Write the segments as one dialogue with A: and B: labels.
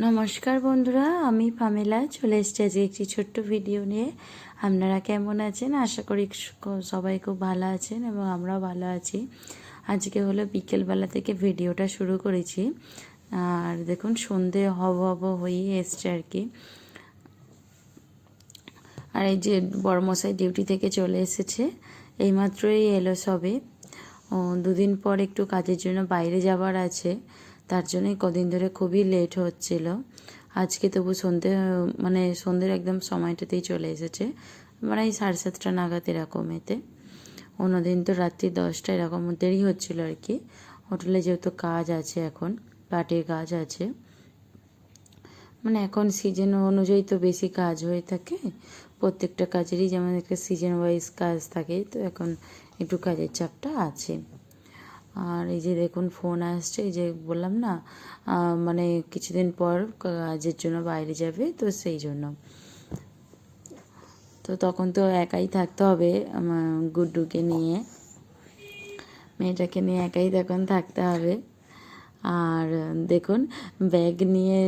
A: নমস্কার বন্ধুরা, আমি পামেলা চলে এসেছি আজকে একটি ছোট্ট ভিডিও নিয়ে। আপনারা কেমন আছেন? আশা করি সবাই খুব ভালো আছেন এবং আমরাও ভালো আছি। আজকে হলো বিকেলবেলা থেকে ভিডিওটা শুরু করেছি। আর দেখুন সন্ধে হব হব হয়েই এসছে আর কি। আর এই যে বড়মশাই ডিউটি থেকে চলে এসেছে, এইমাত্রই এলো সবে। দুদিন পর একটু কাজের জন্য বাইরে যাবার আছে, তার জন্যই কদিন ধরে খুবই লেট হচ্ছিল। আজকে তবু সন্ধ্যের একদম সময়টাতেই চলে এসেছে, মানে এই 7:30 নাগাদ এরকম এতে। অন্যদিন তো রাত্রি 10টা এরকম দেরি হচ্ছিল আর কি। হোটেলে যেহেতু কাজ আছে, এখন পার্টির কাজ আছে, মানে এখন সিজন অনুযায়ী তো বেশি কাজ হয়ে থাকে। প্রত্যেকটা কাজেরই যেমন একটা সিজন ওয়াইজ কাজ থাকে, তো এখন একটু কাজের চাপটা আছে। আর এই যে দেখুন ফোন আসছে, এই যে বললাম না মানে কিছুদিন পর কাজের জন্য বাইরে যাবে, তো সেই জন্য। তো তখন তো একাই থাকতে হবে, আমার গুড্ডুকে নিয়ে, মেয়েটাকে নিয়ে একাই তখন থাকতে হবে। আর দেখুন ব্যাগ নিয়ে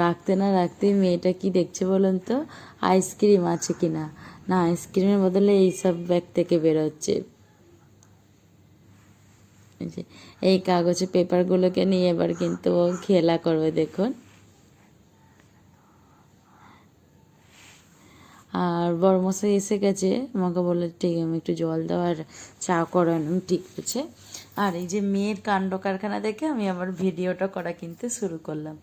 A: রাখতে না রাখতেই মেয়েটা কি দেখছে বলুন তো, আইসক্রিম আছে কিনা। না, আইসক্রিমের বদলে এইসব ব্যাগ থেকে বেরোচ্ছে। এই কাগজে পেপারগুলোকে নিয়ে এবার কিন্তু ও খেলা করবে দেখুন। আর বড়মশাই এসে গেছে, আমাকে বললো ঠিক আমি একটু জল দেওয়ার চা করানো, ঠিক আছে। আর এই যে মেয়ের কাণ্ড কারখানা দেখে আমি আবার ভিডিওটা করা কিন্তু শুরু করলাম।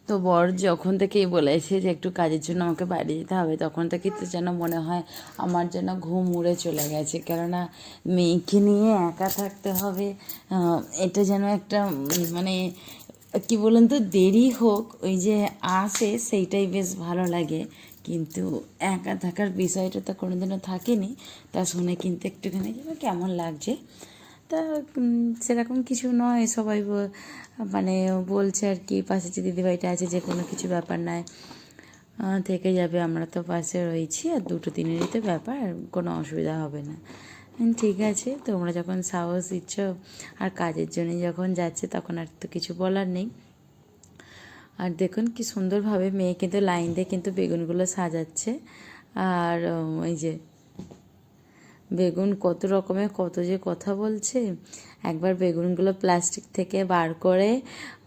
A: তো বর যখন থেকেই বলেছে যে একটু কাজের জন্য আমাকে বাইরে যেতে হবে, তখন থেকেই তো যেন মনে হয় আমার যেন ঘুম উড়ে চলে গেছে। কেননা মেয়েকে নিয়ে একা থাকতে হবে, এটা যেন একটা মানে কি বলুন তো, দেরি হোক ওই যে আসে সেইটাই বেশ ভালো লাগে। কিন্তু একা থাকার বিষয়টা তো কোনোদিনও থাকেনি, তা শুনে কিন্তু একটুখানি যেন কেমন লাগছে। তা সেরকম কিছু নয়, সবাই মানে বলছে আর কি, পাশে যে দিদিভাইটা আছে, যে কোনো কিছু ব্যাপার নয়, থেকে যাবে, আমরা তো পাশে রয়েছি, আর 2-3 দিনেরই তো ব্যাপার, কোনো অসুবিধা হবে না। ঠিক আছে, তোমরা যখন সাহস দিচ্ছ আর কাজের জন্য যখন যাচ্ছে, তখন আর তো কিছু বলার নেই। আর দেখুন কি সুন্দরভাবে মেয়ে কিন্তু লাইন দিয়ে কিন্তু বেগুনগুলো সাজাচ্ছে। আর এই যে বেগুন কত রকমের কত যে কথা বলছে। একবার বেগুনগুলো প্লাস্টিক থেকে বার করে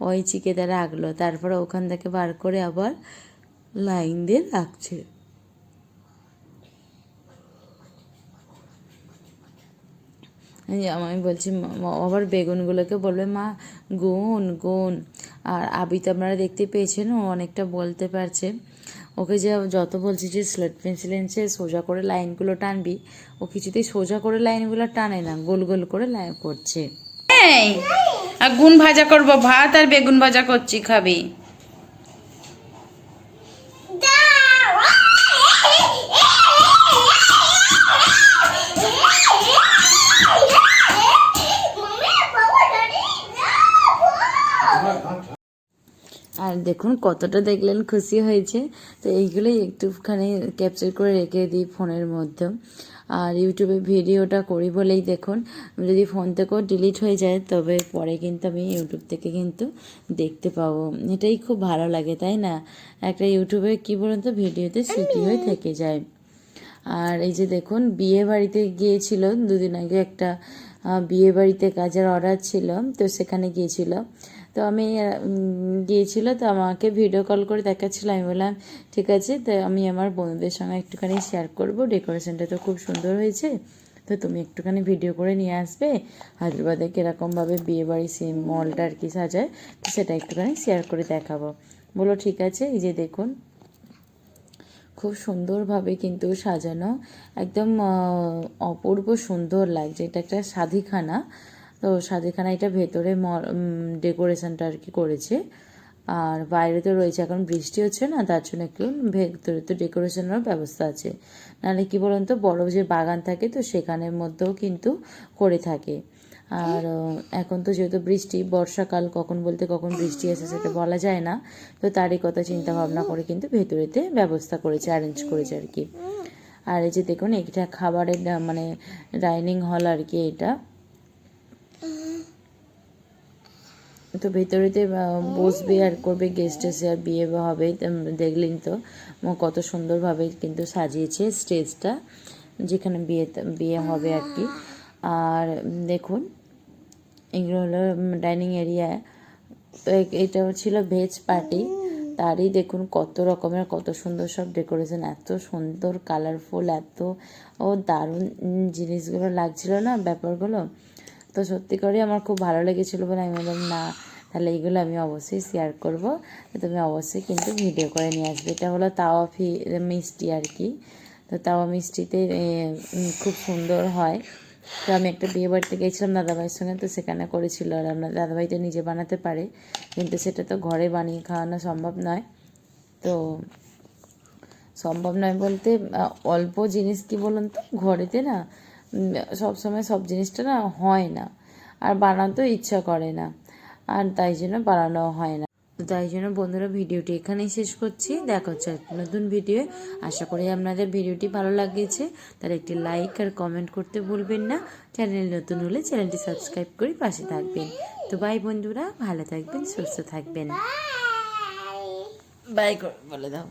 A: ওই চিকেতে রাখলো, তারপরে ওখান থেকে বার করে আবার লাইন দিয়ে রাখছে। আমি বলছি আবার বেগুনগুলোকে বলবে মা গুন গুন। আর আবি তো আপনারা দেখতে পেয়েছেন, ও অনেকটা বলতে পারছে। ওকে যে যত বলছি যে স্লেট পেন্সিল এনে সোজা করে লাইনগুলো টানবি, ও কিছুতেই সোজা করে লাইনগুলো টানে না, গোল গোল করে লাইন করছে। আর গুন ভাজা করবো, ভাত আর বেগুন ভাজা করছি, খাবি? আর দেখুন কতটা দেখলেন খুশি হয়েছে। তো এইগুলোই একটুখানি ক্যাপচার করে রেখে দিই ফোনের মধ্যে। আর ইউটিউবে ভিডিওটা করি বলেই দেখুন, যদি ফোন থেকেও ডিলিট হয়ে যায়, তবে পরে কিন্তু আমি ইউটিউব থেকে কিন্তু দেখতে পাবো। এটাই খুব ভালো লাগে, তাই না? একটা ইউটিউবে কী বলুন তো, ভিডিওতে স্মৃতি হয়ে থেকে যায়। আর এই যে দেখুন বিয়ে বাড়িতে গিয়েছিল 2 দিন আগে, একটা বিয়ে বাড়িতে কাজের অর্ডার ছিল, তো সেখানে গিয়েছিল। তো আমি গিয়েছিল, তো আমাকে ভিডিও কল করে দেখাচ্ছিল। আমি বললাম ঠিক আছে, তো আমি আমার বন্ধুদের সঙ্গে একটুখানি শেয়ার করব, ডেকোরেশনটা তো খুব সুন্দর হয়েছে, তো তুমি একটুখানি ভিডিও করে নিয়ে আসবে, হায়দ্রাবাদে কীরকমভাবে বিয়েবাড়ি মলটা আর কি সাজায়, তো সেটা একটুখানি শেয়ার করে দেখাবো। বলো ঠিক আছে। এই যে দেখুন খুব সুন্দরভাবে কিন্তু সাজানো, একদম অপূর্ব সুন্দর লাগছে। এটা একটা শাদিখানা, তো শাদিখানা এটা ভেতরে ডেকোরেশনটা আর কি করেছে। আর বাইরে তো রয়েছে, এখন বৃষ্টি হচ্ছে না, তার জন্য একটু ভেতরে তো ডেকোরেশনেরও ব্যবস্থা আছে। নাহলে কি বলুন তো, বড় যে বাগান থাকে, তো সেখানের মধ্যেও কিন্তু করে থাকে। আর এখন তো যেহেতু বৃষ্টি, বর্ষাকাল, কখন বলতে কখন বৃষ্টি আসে সেটা বলা যায় না, তো তারই কথা চিন্তা ভাবনা করে কিন্তু ভেতরেতে ব্যবস্থা করেছে, অ্যারেঞ্জ করেছে আর কি। আর এই যে দেখুন এটা খাবারের মানে ডাইনিং হল আর কি এটা। তো ভেতরেতে বসবে আর করবে, গেস্ট এসে আর বিয়ে হবে। দেখলেন তো কত সুন্দরভাবে কিন্তু সাজিয়েছে স্টেজটা, যেখানে বিয়ে হবে আর কি। আর দেখুন এগুলো হলো ডাইনিং এরিয়া। তো এটা ছিল ভেজ পার্টি, তারই দেখুন কত রকমের কত সুন্দর সব ডেকোরেশন, এত সুন্দর কালারফুল, এত দারুণ জিনিসগুলো লাগছিল না ব্যাপারগুলো। তো সত্যি করে আমার খুব ভালো লেগেছিলো বলে আমি বললাম না তাহলে এইগুলো আমি অবশ্যই শেয়ার করব, তুমি অবশ্যই কিন্তু ভিডিও করে নিয়ে আসবে। এটা হলো তাওয়া মিষ্টি আর কি। তো তাওয়া মিষ্টিতে খুব সুন্দর হয়। তো আমি একটা বিয়ে বাড়িতে গিয়েছিলাম দাদাভাইয়ের সঙ্গে, তো সেখানে করেছিল। আর আপনার দাদাভাই তো নিজে বানাতে পারে, কিন্তু সেটা তো ঘরে বানিয়ে খাওয়ানো সম্ভব নয়। তো সম্ভব নয় বলতে অল্প জিনিস কি বলুন তো, ঘরেতে না সব সময় সব জিনিসটা না হয় না, আর বানাতেও ইচ্ছা করে না, আর তাই জন্য বানানো হয় না। তো তাই জন্য বন্ধুরা ভিডিওটি এখানেই শেষ করছি। দেখা হচ্ছে একটা নতুন ভিডিও। আশা করি আপনাদের ভিডিওটি ভালো লাগিয়েছে, তার একটি লাইক আর কমেন্ট করতে ভুলবেন না। চ্যানেল নতুন হলে চ্যানেলটি সাবস্ক্রাইব করে পাশে থাকবেন। তো বাই বন্ধুরা, ভালো থাকবেন, সুস্থ থাকবেন। বাই বলে দাও।